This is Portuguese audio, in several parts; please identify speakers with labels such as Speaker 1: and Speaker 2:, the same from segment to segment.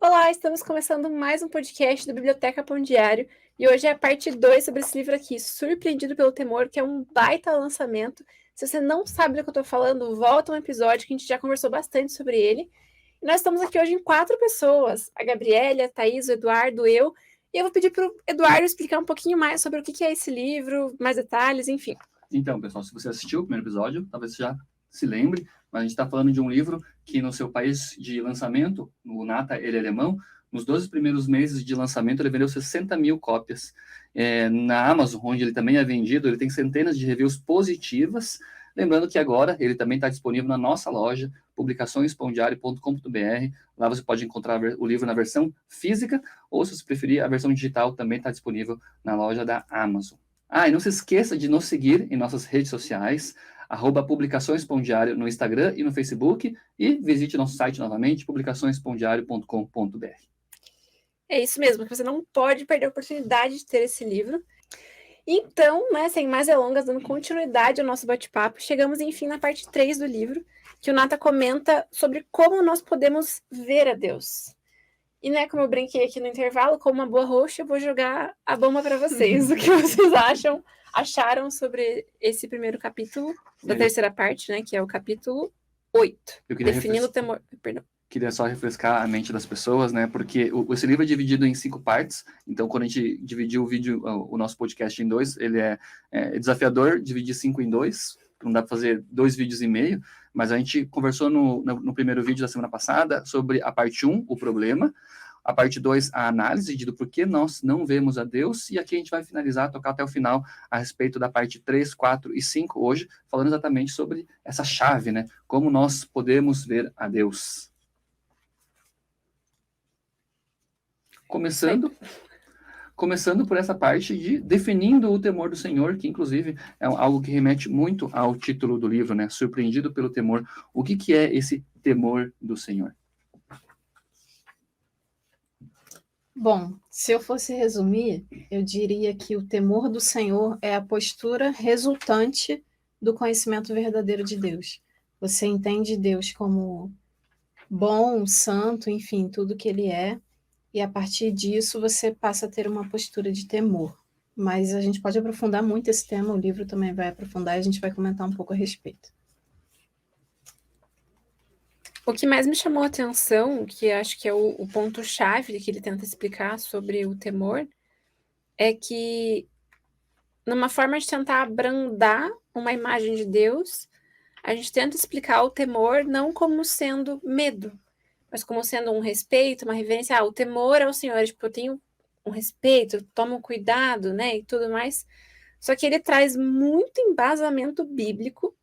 Speaker 1: Olá, estamos começando mais um podcast do Biblioteca Pão Diário e hoje é a parte 2 sobre esse livro aqui, Surpreendido pelo Temor, que é um baita lançamento. Se você não sabe do que eu tô falando, volta um episódio que a gente já conversou bastante sobre ele. E nós estamos aqui hoje em 4 pessoas, a Gabriele, a Thaís, o Eduardo, eu, e eu vou pedir para o Eduardo explicar um pouquinho mais sobre o que é esse livro, mais detalhes, enfim.
Speaker 2: Então, pessoal, se você assistiu o primeiro episódio, talvez você já se lembre, mas a gente está falando de um livro que no seu país de lançamento, o Nata, ele é alemão, nos 12 primeiros meses de lançamento ele vendeu 60 mil cópias. Na Amazon, onde ele também é vendido, ele tem centenas de reviews positivas. Lembrando que agora ele também está disponível na nossa loja, publicaçõespondiario.com.br. Lá você pode encontrar o livro na versão física, ou se você preferir, a versão digital também está disponível na loja da Amazon. E não se esqueça de nos seguir em nossas redes sociais, @Publicações Pão Diário no Instagram e no Facebook, e visite nosso site novamente, publicaçõespondiario.com.br.
Speaker 1: É isso mesmo, que você não pode perder a oportunidade de ter esse livro. Então, sem mais delongas, dando continuidade ao nosso bate-papo, chegamos, enfim, na parte 3 do livro, que o Nata comenta sobre como nós podemos ver a Deus. E, como eu brinquei aqui no intervalo, como uma boa host, eu vou jogar a bomba para vocês. O que vocês acharam sobre esse primeiro capítulo da terceira parte, que é o capítulo 8. Definindo o temor... Perdão.
Speaker 2: Queria só refrescar a mente das pessoas, porque esse livro é dividido em 5 partes, então quando a gente dividiu o nosso podcast em 2, ele é desafiador dividir 5 em 2, não dá para fazer 2 vídeos e meio, mas a gente conversou no primeiro vídeo da semana passada sobre a parte 1, o problema, a parte 2, a análise do porquê nós não vemos a Deus, e aqui a gente vai finalizar, tocar até o final a respeito da parte 3, 4 e 5 hoje, falando exatamente sobre essa chave, como nós podemos ver a Deus. Começando por essa parte de definindo o temor do Senhor, que inclusive é algo que remete muito ao título do livro, Surpreendido pelo Temor. O que é esse temor do Senhor?
Speaker 3: Bom, se eu fosse resumir, eu diria que o temor do Senhor é a postura resultante do conhecimento verdadeiro de Deus. Você entende Deus como bom, santo, enfim, tudo que Ele é, e a partir disso você passa a ter uma postura de temor. Mas a gente pode aprofundar muito esse tema, o livro também vai aprofundar e a gente vai comentar um pouco a respeito.
Speaker 1: O que mais me chamou a atenção, que acho que é o ponto-chave que ele tenta explicar sobre o temor, é que, numa forma de tentar abrandar uma imagem de Deus, a gente tenta explicar o temor não como sendo medo, mas como sendo um respeito, uma reverência. O temor ao Senhor, eu tenho um respeito, eu tomo cuidado, e tudo mais. Só que ele traz muito embasamento bíblico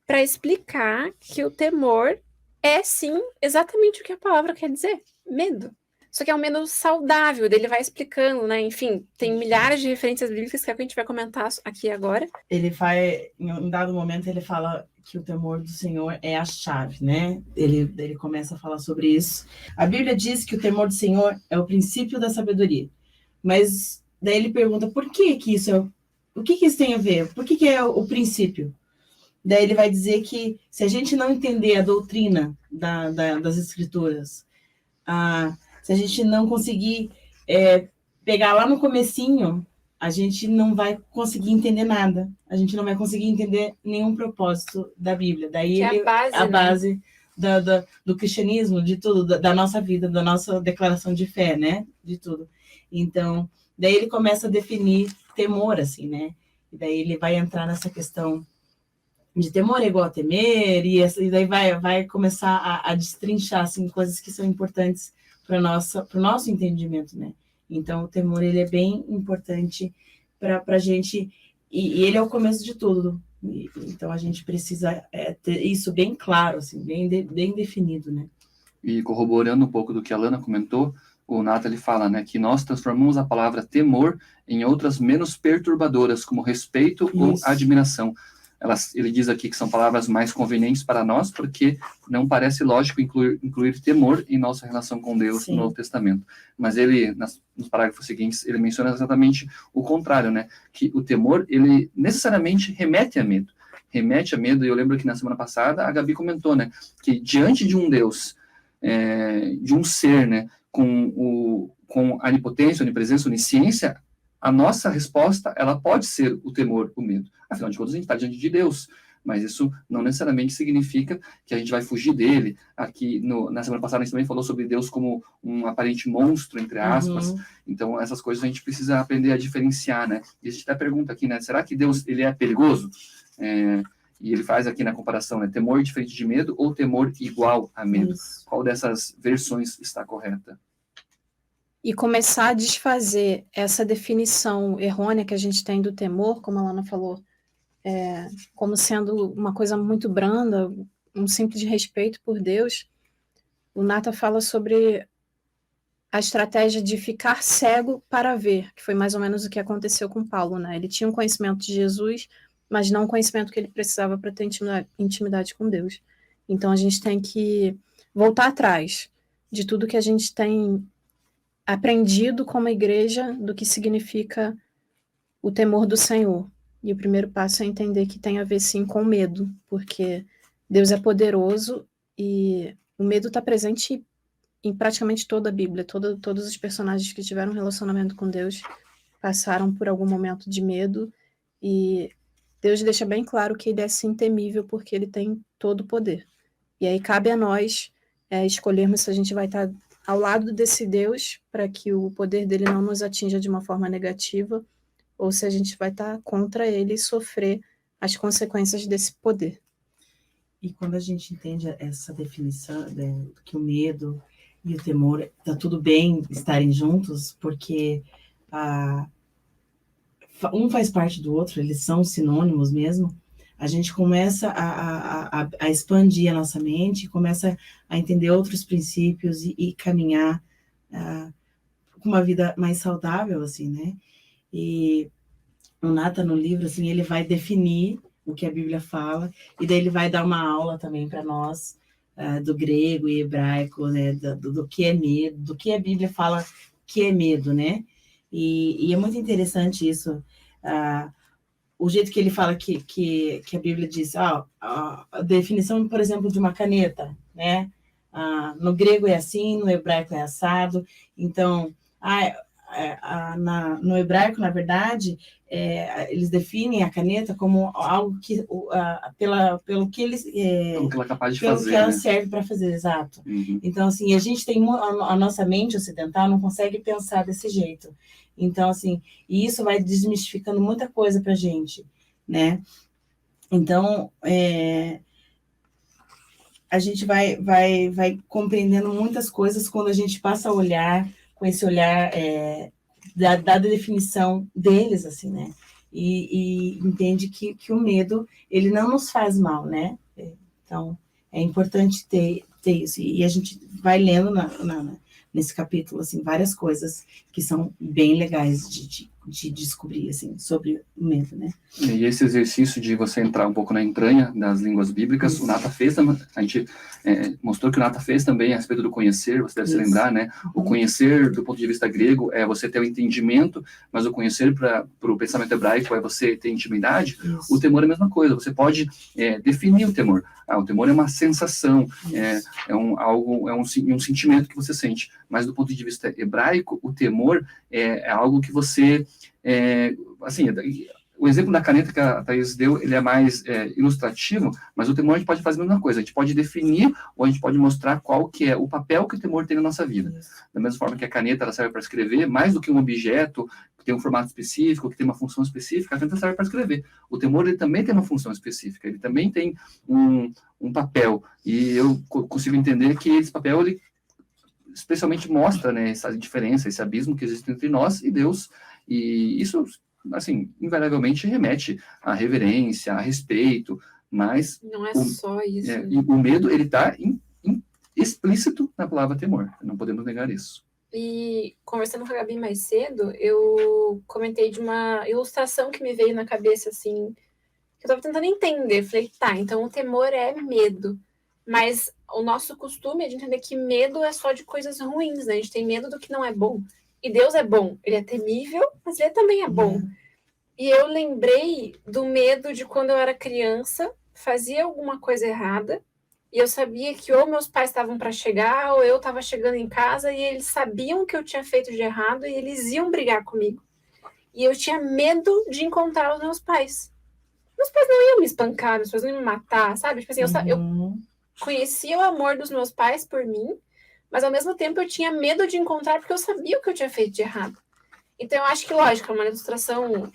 Speaker 1: para explicar que o temor é, sim, exatamente o que a palavra quer dizer, medo. Só que é um medo saudável, ele vai explicando, Enfim, tem milhares de referências bíblicas que a gente vai comentar aqui agora.
Speaker 4: Ele vai, em um dado momento, ele fala que o temor do Senhor é a chave, Ele começa a falar sobre isso. A Bíblia diz que o temor do Senhor é o princípio da sabedoria. Mas daí ele pergunta, por que isso é... O que isso tem a ver? Por que é o princípio? Daí ele vai dizer que se a gente não entender a doutrina das Escrituras, se a gente não conseguir pegar lá no comecinho, a gente não vai conseguir entender nada. A gente não vai conseguir entender nenhum propósito da Bíblia. Daí
Speaker 1: é
Speaker 4: a base do cristianismo, de tudo, da nossa vida, da nossa declaração de fé, De tudo. Então, daí ele começa a definir temor, assim, E daí ele vai entrar nessa questão de temor é igual a temer, e daí vai começar a destrinchar, assim, coisas que são importantes para o nosso entendimento, Então, o temor, ele é bem importante para a gente, e ele é o começo de tudo. Então, a gente precisa ter isso bem claro, assim, bem definido,
Speaker 2: E corroborando um pouco do que a Lana comentou, o Nata, ele fala, que nós transformamos a palavra temor em outras menos perturbadoras, como respeito ou admiração. Ele diz aqui que são palavras mais convenientes para nós, porque não parece lógico incluir temor em nossa relação com Deus no Novo Testamento. Mas ele, nos parágrafos seguintes, ele menciona exatamente o contrário, que o temor, ele necessariamente remete a medo. Remete a medo, e eu lembro que na semana passada a Gabi comentou, que diante de um Deus, de um ser, com a onipotência, onipresença, onisciência, a nossa resposta, ela pode ser o temor, o medo. Afinal de contas, a gente está diante de Deus, mas isso não necessariamente significa que a gente vai fugir dele. Aqui, na semana passada, a gente também falou sobre Deus como um aparente monstro, entre aspas. Então, essas coisas a gente precisa aprender a diferenciar, né? E a gente até pergunta aqui, né? Será que Deus, ele é perigoso? E ele faz aqui na comparação, né? Temor diferente de medo ou temor igual a medo?
Speaker 4: Isso.
Speaker 2: Qual dessas versões está correta?
Speaker 3: E começar a desfazer essa definição errônea que a gente tem do temor, como a Lana falou, como sendo uma coisa muito branda, um simples respeito por Deus. O Nata fala sobre a estratégia de ficar cego para ver, que foi mais ou menos o que aconteceu com Paulo, né? Ele tinha um conhecimento de Jesus, mas não o conhecimento que ele precisava para ter intimidade com Deus. Então a gente tem que voltar atrás de tudo que a gente tem aprendido como igreja do que significa o temor do Senhor. E o primeiro passo é entender que tem a ver sim com medo, porque Deus é poderoso e o medo está presente em praticamente toda a Bíblia. Todos os personagens que tiveram um relacionamento com Deus passaram por algum momento de medo, e Deus deixa bem claro que ele é sim temível porque ele tem todo o poder. E aí cabe a nós escolhermos se a gente vai estar ao lado desse Deus para que o poder dele não nos atinja de uma forma negativa, ou se a gente vai estar contra ele e sofrer as consequências desse poder.
Speaker 4: E quando a gente entende essa definição, né, que o medo e o temor, tá tudo bem estarem juntos, porque um faz parte do outro, eles são sinônimos mesmo, a gente começa a expandir a nossa mente, começa a entender outros princípios e caminhar com uma vida mais saudável, assim, né? E o Nata, no livro, assim, ele vai definir o que a Bíblia fala, e daí ele vai dar uma aula também para nós, do grego e hebraico, né? Do que é medo, do que a Bíblia fala que é medo, né? E é muito interessante isso, o jeito que ele fala que a Bíblia diz, a definição, por exemplo, de uma caneta, né? No grego é assim, no hebraico é assado. Então, no hebraico, na verdade, eles definem a caneta como algo que, pelo que eles...
Speaker 2: Pelo que ela é capaz de
Speaker 4: pelo
Speaker 2: fazer,
Speaker 4: que ela
Speaker 2: né?
Speaker 4: serve para fazer, exato.
Speaker 2: Uhum.
Speaker 4: Então, assim, a gente tem... A nossa mente ocidental não consegue pensar desse jeito. Então, assim, e isso vai desmistificando muita coisa pra gente, né? Então, a gente vai compreendendo muitas coisas quando a gente passa a olhar com esse olhar da definição deles, assim, né? E entende que o medo, ele não nos faz mal, né? Então, é importante ter isso. E a gente vai lendo nesse capítulo, assim, várias coisas que são bem legais de descobrir, assim, sobre o medo, né?
Speaker 2: E esse exercício de você entrar um pouco na entranha das línguas bíblicas,
Speaker 4: Isso.
Speaker 2: o Nata fez, a gente mostrou que o Nata fez também a respeito do conhecer, você deve se lembrar, né? O conhecer, do ponto de vista grego, é você ter o entendimento, mas o conhecer para o pensamento hebraico é você ter intimidade.
Speaker 4: Isso.
Speaker 2: O temor é a mesma coisa, você pode definir o temor. O temor é uma sensação, é um sentimento que você sente, mas do ponto de vista hebraico, o temor é algo que você... assim, o exemplo da caneta que a Thaís deu, ele é mais ilustrativo, mas o temor a gente pode fazer a mesma coisa, a gente pode definir ou a gente pode mostrar qual que é o papel que o temor tem na nossa vida.
Speaker 4: Isso.
Speaker 2: Da mesma forma que a caneta ela serve para escrever, mais do que um objeto que tem um formato específico, que tem uma função específica, a caneta serve para escrever. O temor ele também tem uma função específica, ele também tem um papel, e eu consigo entender que esse papel, ele especialmente mostra, né, essa diferença, esse abismo que existe entre nós e Deus, e isso, assim, invariavelmente remete à reverência, a respeito, mas...
Speaker 1: Não é só isso.
Speaker 2: E o medo, ele está explícito na palavra temor, não podemos negar isso.
Speaker 1: E conversando com a Gabi mais cedo, eu comentei de uma ilustração que me veio na cabeça, assim, que eu estava tentando entender. Falei, tá, então o temor é medo, mas o nosso costume é de entender que medo é só de coisas ruins, né? A gente tem medo do que não é bom. E Deus é bom, ele é temível, mas ele também é bom. E eu lembrei do medo de quando eu era criança, fazia alguma coisa errada, E eu sabia que ou meus pais estavam para chegar, ou eu estava chegando em casa, e eles sabiam o que eu tinha feito de errado, e eles iam brigar comigo. E eu tinha medo de encontrar os meus pais. Meus pais não iam me espancar, meus pais não iam me matar, sabe? Tipo assim, eu conhecia o amor dos meus pais por mim, mas ao mesmo tempo eu tinha medo de encontrar porque eu sabia o que eu tinha feito de errado. Então eu acho que, lógico, é uma ilustração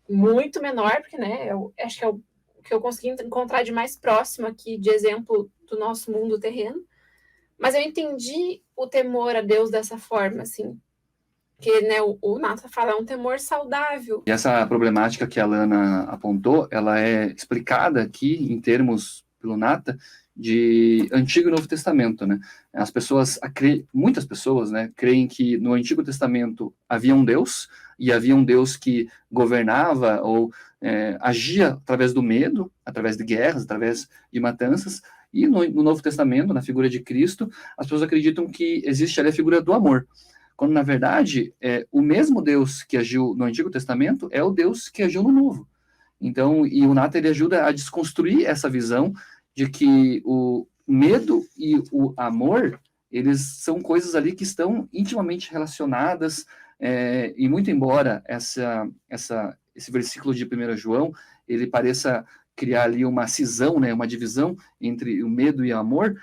Speaker 1: muito menor, porque, né, eu acho que é o que eu consegui encontrar de mais próximo aqui, de exemplo do nosso mundo terreno. Mas eu entendi o temor a Deus dessa forma, assim. Que, né, o Nata fala, é um temor saudável.
Speaker 2: E essa problemática que a Lana apontou, ela é explicada aqui em termos pelo Nata de Antigo e Novo Testamento, né? As pessoas, muitas pessoas, né, creem que no Antigo Testamento havia um Deus, e havia um Deus que governava ou agia através do medo, através de guerras, através de matanças, e no Novo Testamento, na figura de Cristo, as pessoas acreditam que existe ali a figura do amor. Quando, na verdade, o mesmo Deus que agiu no Antigo Testamento é o Deus que agiu no Novo. Então, e o Nata, ele ajuda a desconstruir essa visão de que o medo e o amor, eles são coisas ali que estão intimamente relacionadas, e muito embora esse versículo de 1 João, ele pareça criar ali uma cisão, né, uma divisão entre o medo e o amor,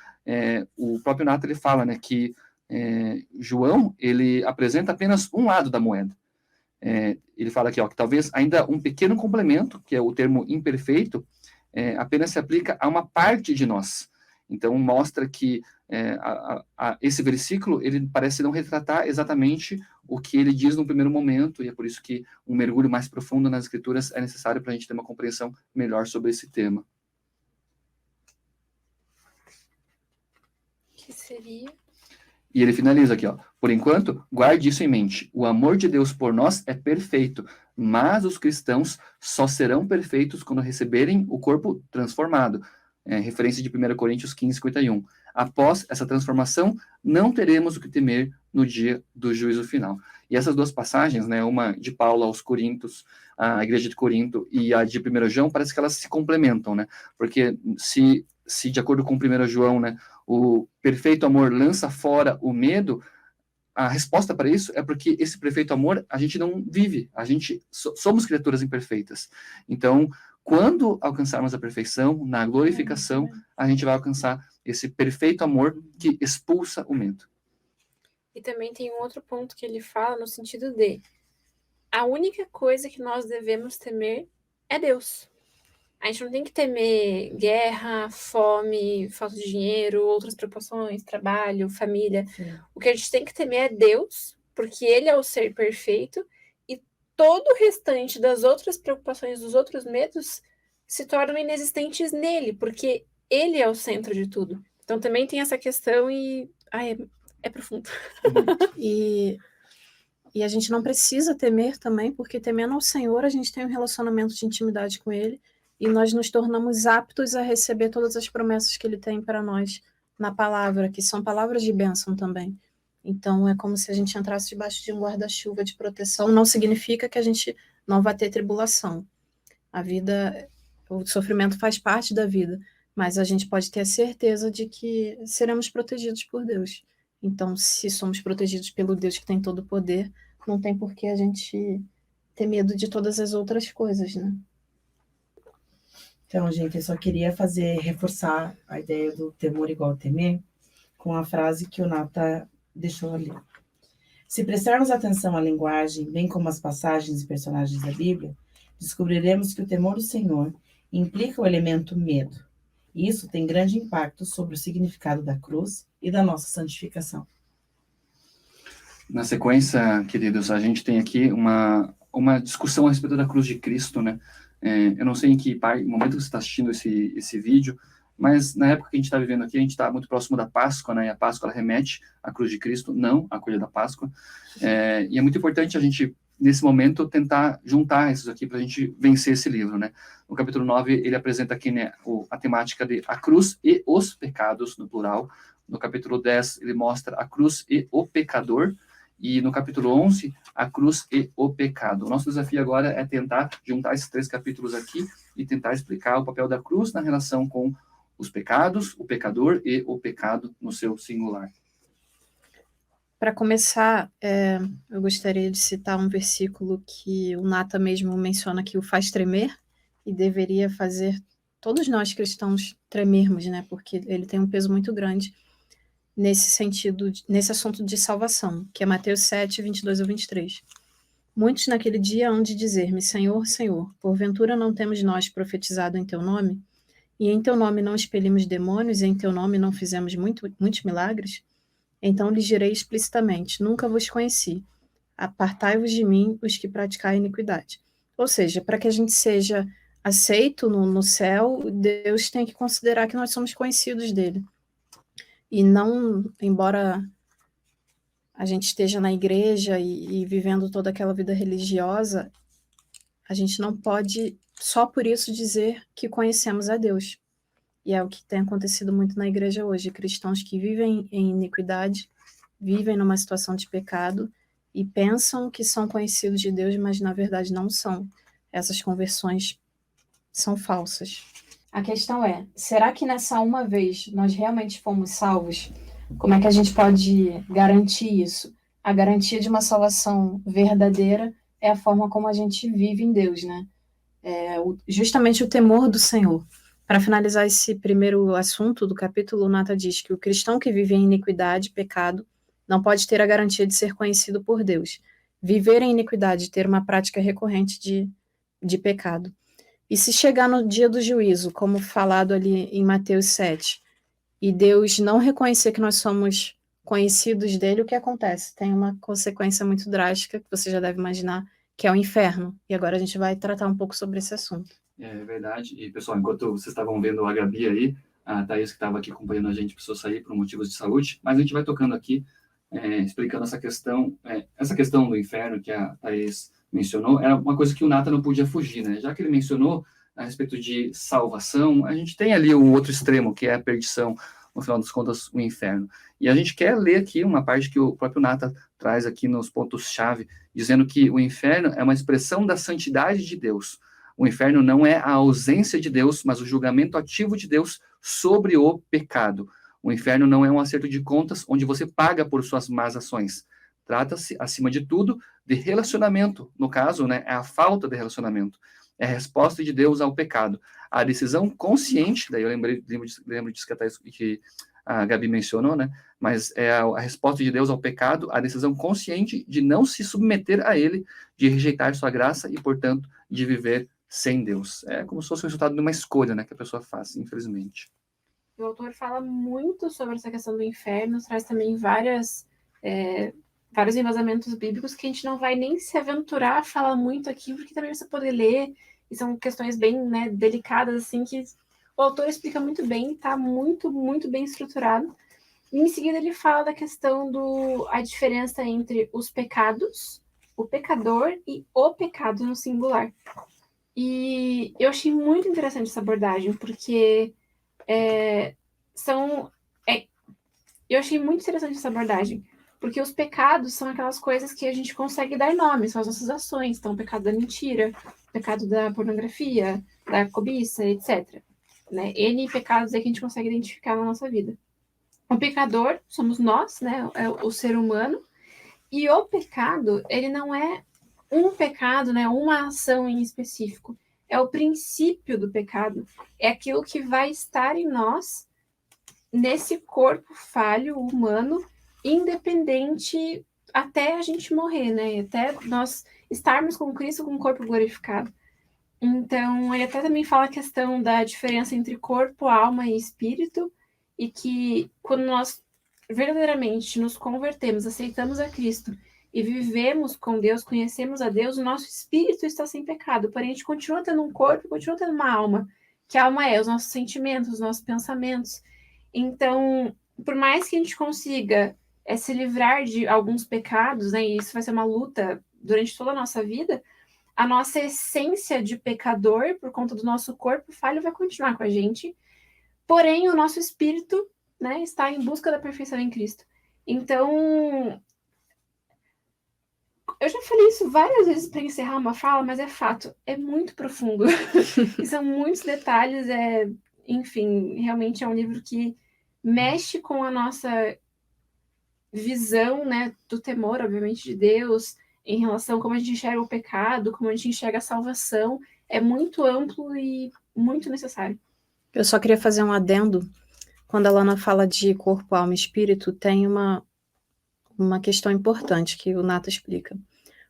Speaker 2: o próprio Nata, ele fala, né, que João, ele apresenta apenas um lado da moeda. Ele fala aqui, ó, que talvez ainda um pequeno complemento, que é o termo imperfeito, apenas se aplica a uma parte de nós. Então, mostra que esse versículo, ele parece não retratar exatamente o que ele diz no primeiro momento, e é por isso que um mergulho mais profundo nas Escrituras é necessário para a gente ter uma compreensão melhor sobre esse tema.
Speaker 1: Que seria...
Speaker 2: E ele finaliza aqui, ó. Por enquanto, guarde isso em mente. O amor de Deus por nós é perfeito, mas os cristãos só serão perfeitos quando receberem o corpo transformado. Referência de 1 Coríntios 15, 51. Após essa transformação, não teremos o que temer no dia do juízo final. E essas duas passagens, né, uma de Paulo aos Coríntios, a igreja de Corinto, e a de 1 João, parece que elas se complementam, né? Porque se de acordo com 1 João, né, o perfeito amor lança fora o medo, a resposta para isso é porque esse perfeito amor a gente não vive, a gente somos criaturas imperfeitas. Então, quando alcançarmos a perfeição, na glorificação, a gente vai alcançar esse perfeito amor que expulsa o medo.
Speaker 1: E também tem um outro ponto que ele fala no sentido de a única coisa que nós devemos temer é Deus. A gente não tem que temer guerra, fome, falta de dinheiro, outras preocupações, trabalho, família.
Speaker 4: Sim.
Speaker 1: O que a gente tem que temer é Deus, porque Ele é o ser perfeito, e todo o restante das outras preocupações, dos outros medos, se tornam inexistentes nele, porque Ele é o centro de tudo. Então também tem essa questão e... é profundo.
Speaker 3: E a gente não precisa temer também, porque temendo ao Senhor, a gente tem um relacionamento de intimidade com Ele, e nós nos tornamos aptos a receber todas as promessas que Ele tem para nós na palavra, que são palavras de bênção também. Então, é como se a gente entrasse debaixo de um guarda-chuva de proteção. Não significa que a gente não vai ter tribulação. A vida, o sofrimento faz parte da vida, mas a gente pode ter a certeza de que seremos protegidos por Deus. Então, se somos protegidos pelo Deus que tem todo o poder, não tem por que a gente ter medo de todas as outras coisas, né?
Speaker 4: Então, gente, eu só queria reforçar a ideia do temor igual a temer com a frase que o Nata deixou ali. Se prestarmos atenção à linguagem, bem como às passagens e personagens da Bíblia, descobriremos que o temor do Senhor implica o elemento medo. E isso tem grande impacto sobre o significado da cruz e da nossa santificação.
Speaker 2: Na sequência, queridos, a gente tem aqui uma discussão a respeito da cruz de Cristo, né? Eu não sei em que momento você está assistindo esse vídeo, mas na época que a gente está vivendo aqui, a gente está muito próximo da Páscoa, né? E a Páscoa ela remete à cruz de Cristo, não à colha da Páscoa. E é muito importante a gente, nesse momento, tentar juntar isso aqui para a gente vencer esse livro, né? No capítulo 9, ele apresenta aqui, né, a temática de a cruz e os pecados, no plural. No capítulo 10, ele mostra a cruz e o pecador. E no capítulo 11, a cruz e o pecado. O nosso desafio agora é tentar juntar esses 3 capítulos aqui e tentar explicar o papel da cruz na relação com os pecados, o pecador e o pecado no seu singular.
Speaker 3: Para começar, eu gostaria de citar um versículo que o Nata mesmo menciona que o faz tremer e deveria fazer todos nós cristãos tremermos, né? Porque ele tem um peso muito grande nesse sentido, nesse assunto de salvação, que é Mateus 7, 22 a 23. Muitos naquele dia hão de dizer-me, Senhor, Senhor, porventura não temos nós profetizado em teu nome? E em teu nome não expelimos demônios, e em teu nome não fizemos muitos milagres? Então lhes direi explicitamente, nunca vos conheci. Apartai-vos de mim, os que praticai iniquidade. Ou seja, para que a gente seja aceito no céu, Deus tem que considerar que nós somos conhecidos dele. E não, embora a gente esteja na igreja e vivendo toda aquela vida religiosa, a gente não pode só por isso dizer que conhecemos a Deus. E é o que tem acontecido muito na igreja hoje, cristãos que vivem em iniquidade, vivem numa situação de pecado e pensam que são conhecidos de Deus, mas na verdade não são. Essas conversões são falsas. A questão é, será que nessa uma vez nós realmente fomos salvos? Como é que a gente pode garantir isso? A garantia de uma salvação verdadeira é a forma como a gente vive em Deus, né? Justamente o temor do Senhor. Para finalizar esse primeiro assunto do capítulo, Nata diz que o cristão que vive em iniquidade, pecado, não pode ter a garantia de ser conhecido por Deus. Viver em iniquidade, ter uma prática recorrente de pecado. E se chegar no dia do juízo, como falado ali em Mateus 7, e Deus não reconhecer que nós somos conhecidos dele, o que acontece? Tem uma consequência muito drástica, que você já deve imaginar, que é o inferno. E agora a gente vai tratar um pouco sobre esse assunto.
Speaker 2: É verdade. E, pessoal, enquanto vocês estavam vendo a Gabi aí, a Thaís que estava aqui acompanhando a gente precisou sair por motivos de saúde, mas a gente vai tocando aqui, explicando essa questão do inferno que a Thaís mencionou, é uma coisa que o Nata não podia fugir, né? Já que ele mencionou a respeito de salvação, a gente tem ali o outro extremo, que é a perdição, no final das contas, o inferno. E a gente quer ler aqui uma parte que o próprio Nata traz aqui nos pontos-chave, dizendo que o inferno é uma expressão da santidade de Deus. O inferno não é a ausência de Deus, mas o julgamento ativo de Deus sobre o pecado. O inferno não é um acerto de contas onde você paga por suas más ações. Trata-se, acima de tudo, de relacionamento. No caso, né, é a falta de relacionamento. É a resposta de Deus ao pecado. A decisão consciente, daí eu lembro disso que a Gabi mencionou, né? Mas é a resposta de Deus ao pecado, a decisão consciente de não se submeter a ele, de rejeitar sua graça e, portanto, de viver sem Deus. É como se fosse o resultado de uma escolha, né, que a pessoa faz, infelizmente.
Speaker 1: O autor fala muito sobre essa questão do inferno, traz também vários embasamentos bíblicos que a gente não vai nem se aventurar a falar muito aqui, porque também você poder ler, e são questões bem, né, delicadas, assim, que o autor explica muito bem, tá muito, muito bem estruturado. E em seguida ele fala da questão a diferença entre os pecados, o pecador e o pecado no singular. E eu achei muito interessante essa abordagem, porque eu achei muito interessante essa abordagem, porque os pecados são aquelas coisas que a gente consegue dar nome, são as nossas ações. Então, o pecado da mentira, o pecado da pornografia, da cobiça, etc. Né? N pecados aí que a gente consegue identificar na nossa vida. O pecador somos nós, né? É o ser humano. E o pecado, ele não é um pecado, né? Uma ação em específico. É o princípio do pecado. É aquilo que vai estar em nós, nesse corpo falho, humano, independente até a gente morrer, né? Até nós estarmos com Cristo com o corpo glorificado. Então, ele até também fala a questão da diferença entre corpo, alma e espírito, e que quando nós verdadeiramente nos convertemos, aceitamos a Cristo e vivemos com Deus, conhecemos a Deus, o nosso espírito está sem pecado, porém a gente continua tendo um corpo, continua tendo uma alma, que a alma é os nossos sentimentos, os nossos pensamentos. Então, por mais que a gente consiga se livrar de alguns pecados, né, e isso vai ser uma luta durante toda a nossa vida, a nossa essência de pecador, por conta do nosso corpo falho, vai continuar com a gente. Porém, o nosso espírito, né, está em busca da perfeição em Cristo. Então, eu já falei isso várias vezes para encerrar uma fala, mas é fato, é muito profundo. E são muitos detalhes, enfim, realmente é um livro que mexe com a nossa visão, né, do temor, obviamente, de Deus, em relação a como a gente enxerga o pecado, como a gente enxerga a salvação. É muito amplo e muito necessário.
Speaker 3: Eu só queria fazer um adendo. Quando a Lana fala de corpo, alma e espírito, tem uma questão importante que o Nato explica.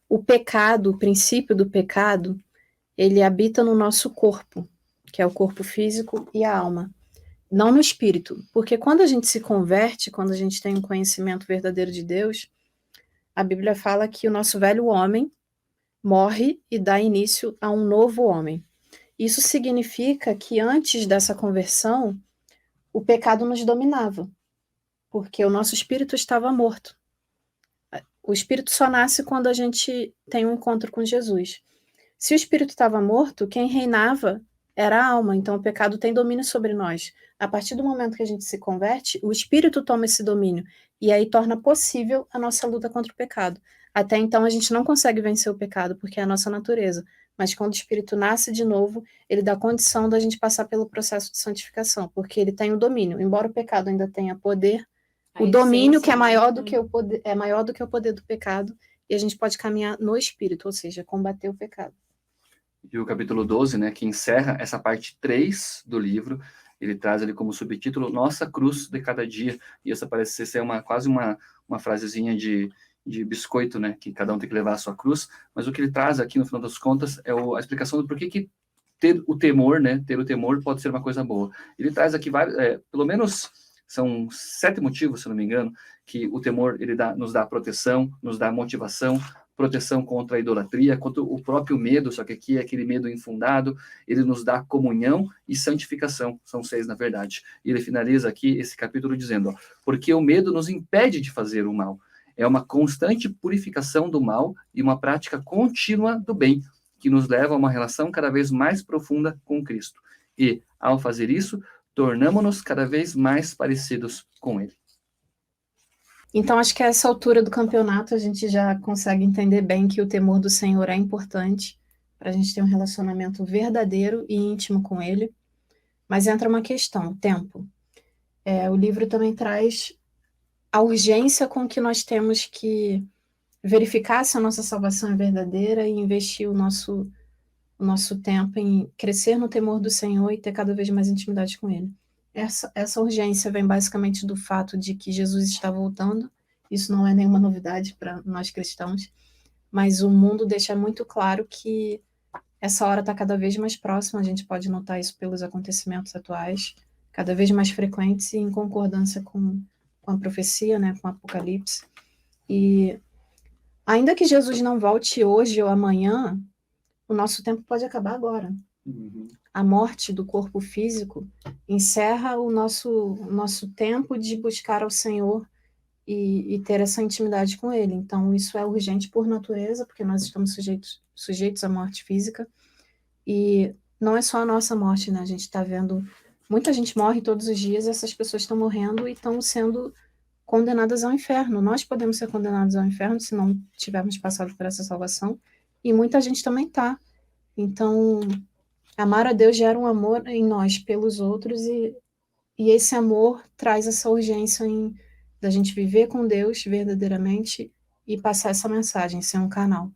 Speaker 3: O pecado, o princípio do pecado, ele habita no nosso corpo, que é o corpo físico e a alma, não no espírito. Porque quando a gente se converte, quando a gente tem um conhecimento verdadeiro de Deus, a Bíblia fala que o nosso velho homem morre e dá início a um novo homem. Isso significa que antes dessa conversão, o pecado nos dominava, porque o nosso espírito estava morto. O espírito só nasce quando a gente tem um encontro com Jesus. Se o espírito estava morto, quem reinava era a alma, então o pecado tem domínio sobre nós. A partir do momento que a gente se converte, o espírito toma esse domínio, e aí torna possível a nossa luta contra o pecado. Até então a gente não consegue vencer o pecado, porque é a nossa natureza. Mas quando o espírito nasce de novo, ele dá condição da gente passar pelo processo de santificação, porque ele tem o domínio. Embora o pecado ainda tenha poder, o domínio que é maior do que o poder, é maior do que o poder do pecado, e a gente pode caminhar no espírito, ou seja, combater o pecado.
Speaker 2: E o capítulo 12, né, que encerra essa parte 3 do livro, ele traz ali como subtítulo Nossa Cruz de Cada Dia, e essa parece ser quase uma frasezinha de biscoito, né, que cada um tem que levar a sua cruz, mas o que ele traz aqui, no final das contas, é a explicação do porquê que ter o temor, né, ter o temor pode ser uma coisa boa. Ele traz aqui vários, pelo menos são 7 motivos, se não me engano, que o temor ele nos dá proteção, nos dá motivação, proteção contra a idolatria, contra o próprio medo, só que aqui é aquele medo infundado, ele nos dá comunhão e santificação, são 6 na verdade. E ele finaliza aqui esse capítulo dizendo, ó, porque o medo nos impede de fazer o mal, é uma constante purificação do mal e uma prática contínua do bem, que nos leva a uma relação cada vez mais profunda com Cristo. E, ao fazer isso, tornamo-nos cada vez mais parecidos com Ele.
Speaker 3: Então, acho que a essa altura do campeonato a gente já consegue entender bem que o temor do Senhor é importante para a gente ter um relacionamento verdadeiro e íntimo com Ele. Mas entra uma questão, o tempo. O livro também traz a urgência com que nós temos que verificar se a nossa salvação é verdadeira e investir o nosso tempo em crescer no temor do Senhor e ter cada vez mais intimidade com Ele. Essa urgência vem basicamente do fato de que Jesus está voltando. Isso não é nenhuma novidade para nós cristãos, mas o mundo deixa muito claro que essa hora está cada vez mais próxima. A gente pode notar isso pelos acontecimentos atuais, cada vez mais frequentes e em concordância com a profecia, né, com o Apocalipse. E ainda que Jesus não volte hoje ou amanhã, o nosso tempo pode acabar agora.
Speaker 2: Uhum.
Speaker 3: A morte do corpo físico encerra o nosso tempo de buscar ao Senhor e ter essa intimidade com Ele. Então, isso é urgente por natureza, porque nós estamos sujeitos à morte física. E não é só a nossa morte, né? A gente está vendo... Muita gente morre todos os dias, essas pessoas estão morrendo e estão sendo condenadas ao inferno. Nós podemos ser condenados ao inferno se não tivermos passado por essa salvação. E muita gente também está. Então... amar a Deus gera um amor em nós pelos outros e esse amor traz essa urgência da gente viver com Deus verdadeiramente e passar essa mensagem, ser um canal.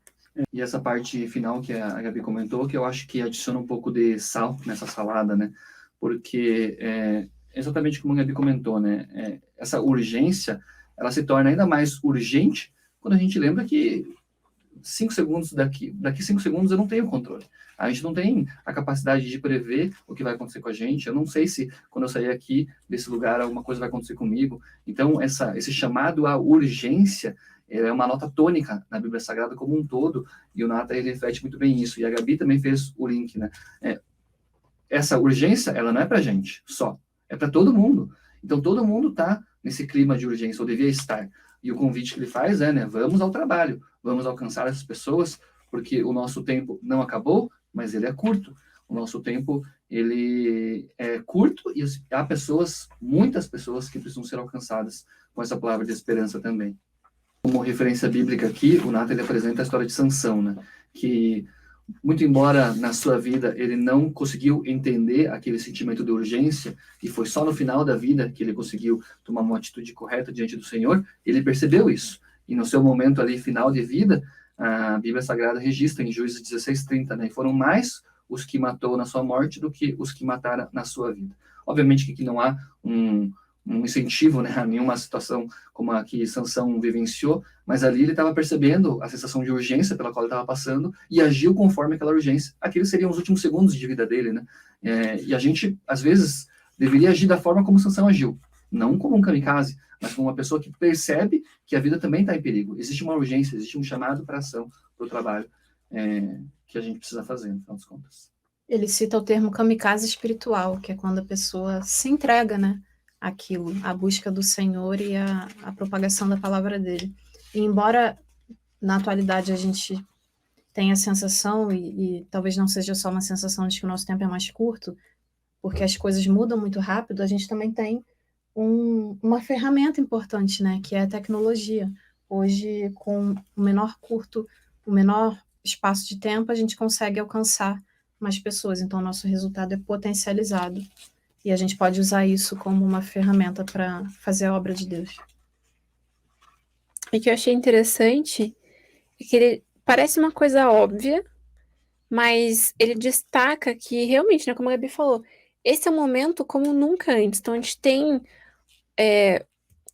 Speaker 2: E essa parte final que a Gabi comentou, que eu acho que adiciona um pouco de sal nessa salada, né? Porque exatamente como a Gabi comentou, né? Essa urgência, ela se torna ainda mais urgente quando a gente lembra que 5 segundos daqui 5 segundos eu não tenho controle. A gente não tem a capacidade de prever o que vai acontecer com a gente. Eu não sei se quando eu sair aqui desse lugar alguma coisa vai acontecer comigo. Então, esse chamado à urgência é uma nota tônica na Bíblia Sagrada como um todo, e o Nata ele reflete muito bem isso. E a Gabi também fez o link, né? Essa urgência, ela não é pra gente só, é para todo mundo. Então, todo mundo tá nesse clima de urgência, ou devia estar. E o convite que ele faz é, né, vamos ao trabalho, vamos alcançar essas pessoas, porque o nosso tempo não acabou, mas ele é curto. O nosso tempo, ele é curto e há muitas pessoas que precisam ser alcançadas com essa palavra de esperança também. Como referência bíblica aqui, o Nata ele apresenta a história de Sansão, né, que muito embora na sua vida ele não conseguiu entender aquele sentimento de urgência, e foi só no final da vida que ele conseguiu tomar uma atitude correta diante do Senhor, ele percebeu isso. E no seu momento ali final de vida, a Bíblia Sagrada registra em Juízes 16:30, né? E foram mais os que matou na sua morte do que os que mataram na sua vida. Obviamente que aqui não há um incentivo, né, a nenhuma situação como a que Sansão vivenciou, mas ali ele estava percebendo a sensação de urgência pela qual ele estava passando e agiu conforme aquela urgência. Aqueles seriam os últimos segundos de vida dele, né? E a gente, às vezes, deveria agir da forma como Sansão agiu. Não como um kamikaze, mas como uma pessoa que percebe que a vida também está em perigo. Existe uma urgência, existe um chamado para ação, para o trabalho que a gente precisa fazer, no final das contas.
Speaker 3: Ele cita o termo kamikaze espiritual, que é quando a pessoa se entrega, né, àquilo, à busca do Senhor e à propagação da palavra dele. E embora na atualidade a gente tenha a sensação, e talvez não seja só uma sensação de que o nosso tempo é mais curto, porque as coisas mudam muito rápido, a gente também tem uma ferramenta importante, né, que é a tecnologia. Hoje, com o menor espaço de tempo, a gente consegue alcançar mais pessoas, então o nosso resultado é potencializado. E a gente pode usar isso como uma ferramenta para fazer a obra de Deus.
Speaker 1: O que eu achei interessante é que ele parece uma coisa óbvia, mas ele destaca que realmente, né, como a Gabi falou, esse é um momento como nunca antes. Então a gente tem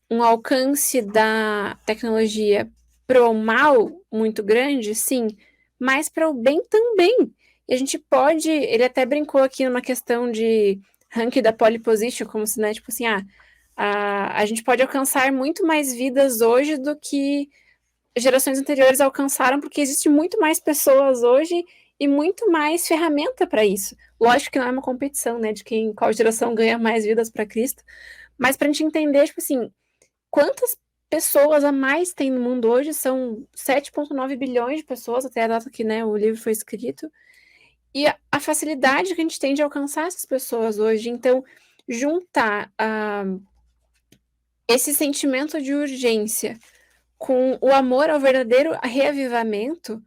Speaker 1: um alcance da tecnologia pro mal muito grande, sim, mas para o bem também. E a gente pode, ele até brincou aqui numa questão de ranking da pole position, como se, né, tipo assim, a gente pode alcançar muito mais vidas hoje do que gerações anteriores alcançaram, porque existe muito mais pessoas hoje e muito mais ferramenta para isso. Lógico que não é uma competição, né, de qual geração ganha mais vidas para Cristo, mas para a gente entender, tipo assim, quantas pessoas a mais tem no mundo hoje, são 7,9 bilhões de pessoas, até a data que, né, o livro foi escrito, e a facilidade que a gente tem de alcançar essas pessoas hoje. Então, juntar esse sentimento de urgência com o amor ao verdadeiro reavivamento,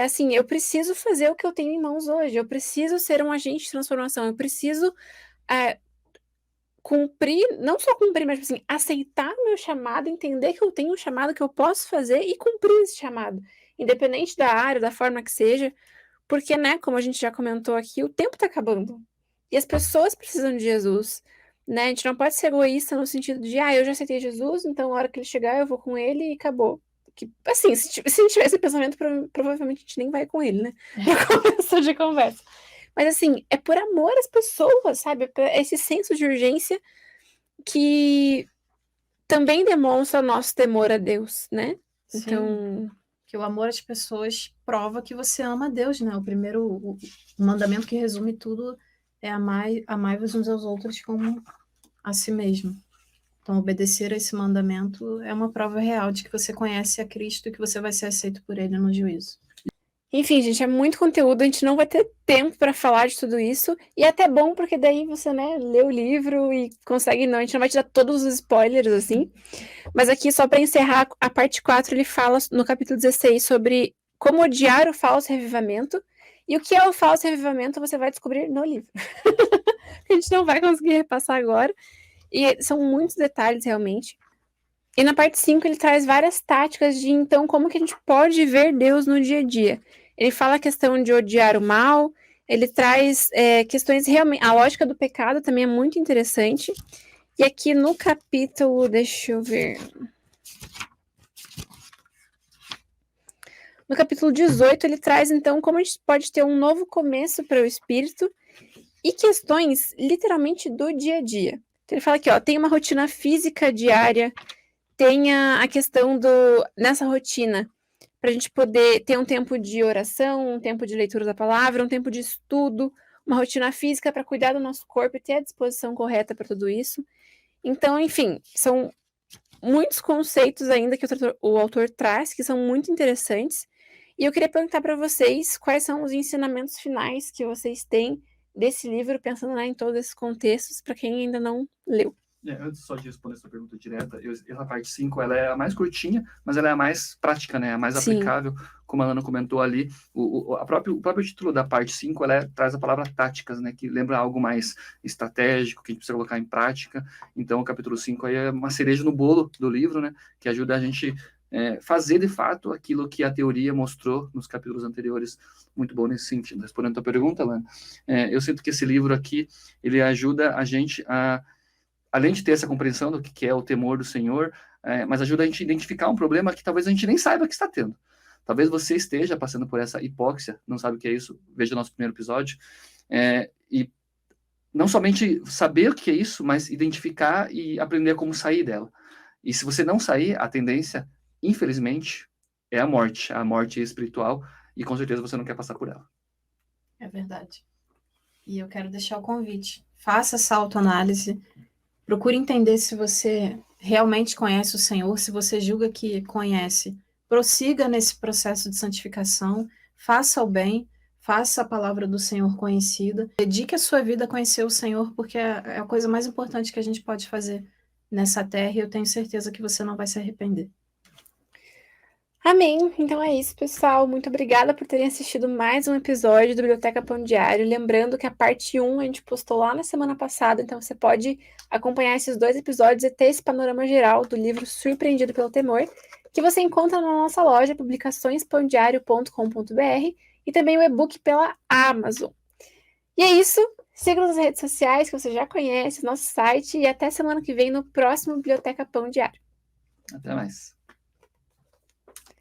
Speaker 1: assim, eu preciso fazer o que eu tenho em mãos hoje, eu preciso ser um agente de transformação, eu preciso cumprir, não só cumprir, mas assim, aceitar o meu chamado, entender que eu tenho um chamado que eu posso fazer e cumprir esse chamado, independente da área, da forma que seja, porque, né, como a gente já comentou aqui, o tempo tá acabando. E as pessoas precisam de Jesus, né? A gente não pode ser egoísta no sentido de, eu já aceitei Jesus, então a hora que ele chegar eu vou com ele e acabou. Que, assim, se a gente tiver esse pensamento, provavelmente a gente nem vai com ele, né? Pra começo de conversa. Mas, assim, é por amor às pessoas, sabe? É esse senso de urgência que também demonstra o nosso temor a Deus, né?
Speaker 3: Sim.
Speaker 1: Então,
Speaker 3: que o amor às pessoas prova que você ama a Deus, né? O primeiro mandamento que resume tudo é amai-vos uns aos outros como a si mesmo. Então, obedecer a esse mandamento é uma prova real de que você conhece a Cristo e que você vai ser aceito por ele no juízo.
Speaker 1: Enfim, gente, é muito conteúdo, a gente não vai ter tempo para falar de tudo isso, e é até bom porque daí você, né, lê o livro e consegue, não, a gente não vai te dar todos os spoilers, assim, mas aqui, só para encerrar, a parte 4, ele fala no capítulo 16 sobre como odiar o falso revivamento, e o que é o falso revivamento você vai descobrir no livro. A gente não vai conseguir repassar agora, e são muitos detalhes, realmente. E na parte 5 ele traz várias táticas de, então, como que a gente pode ver Deus no dia a dia. Ele fala a questão de odiar o mal, ele traz questões realmente... A lógica do pecado também é muito interessante. E aqui no capítulo... Deixa eu ver... No capítulo 18, ele traz, então, como a gente pode ter um novo começo para o espírito e questões, literalmente, do dia a dia. Então, ele fala aqui, tem uma rotina física diária, tem a questão nessa rotina, para a gente poder ter um tempo de oração, um tempo de leitura da palavra, um tempo de estudo, uma rotina física para cuidar do nosso corpo e ter a disposição correta para tudo isso. Então, enfim, são muitos conceitos ainda que o autor traz, que são muito interessantes. E eu queria perguntar para vocês quais são os ensinamentos finais que vocês têm desse livro, pensando, né, em todos esses contextos, para quem ainda não leu.
Speaker 2: Antes só de responder essa pergunta direta, essa parte 5, ela é a mais curtinha, mas ela é a mais prática, né? A mais
Speaker 1: Sim.
Speaker 2: aplicável, como a Ana comentou ali. O próprio título da parte 5, ela traz a palavra táticas, né? Que lembra algo mais estratégico, que a gente precisa colocar em prática. Então, o capítulo 5 aí é uma cereja no bolo do livro, né? Que ajuda a gente fazer, de fato, aquilo que a teoria mostrou nos capítulos anteriores. Muito bom nesse sentido. Respondendo a tua pergunta, Lana, eu sinto que esse livro aqui, ele ajuda a gente a, além de ter essa compreensão do que é o temor do Senhor, mas ajuda a gente a identificar um problema que talvez a gente nem saiba que está tendo. Talvez você esteja passando por essa hipóxia, não sabe o que é isso, veja o nosso primeiro episódio, e não somente saber o que é isso, mas identificar e aprender como sair dela. E se você não sair, a tendência, infelizmente, é a morte espiritual, e com certeza você não quer passar por ela.
Speaker 3: É verdade. E eu quero deixar o convite. Faça essa autoanálise. Procure entender se você realmente conhece o Senhor, se você julga que conhece. Prossiga nesse processo de santificação, faça o bem, faça a palavra do Senhor conhecida. Dedique a sua vida a conhecer o Senhor, porque é a coisa mais importante que a gente pode fazer nessa terra, e eu tenho certeza que você não vai se arrepender.
Speaker 1: Amém. Então é isso, pessoal. Muito obrigada por terem assistido mais um episódio do Biblioteca Pão Diário. Lembrando que a parte 1 a gente postou lá na semana passada, então você pode acompanhar esses 2 episódios e ter esse panorama geral do livro Surpreendido pelo Temor, que você encontra na nossa loja publicaçõespãodiario.com.br e também o e-book pela Amazon. E é isso. Siga-nos nas redes sociais, que você já conhece, nosso site, e até semana que vem no próximo Biblioteca Pão Diário.
Speaker 2: Até mais.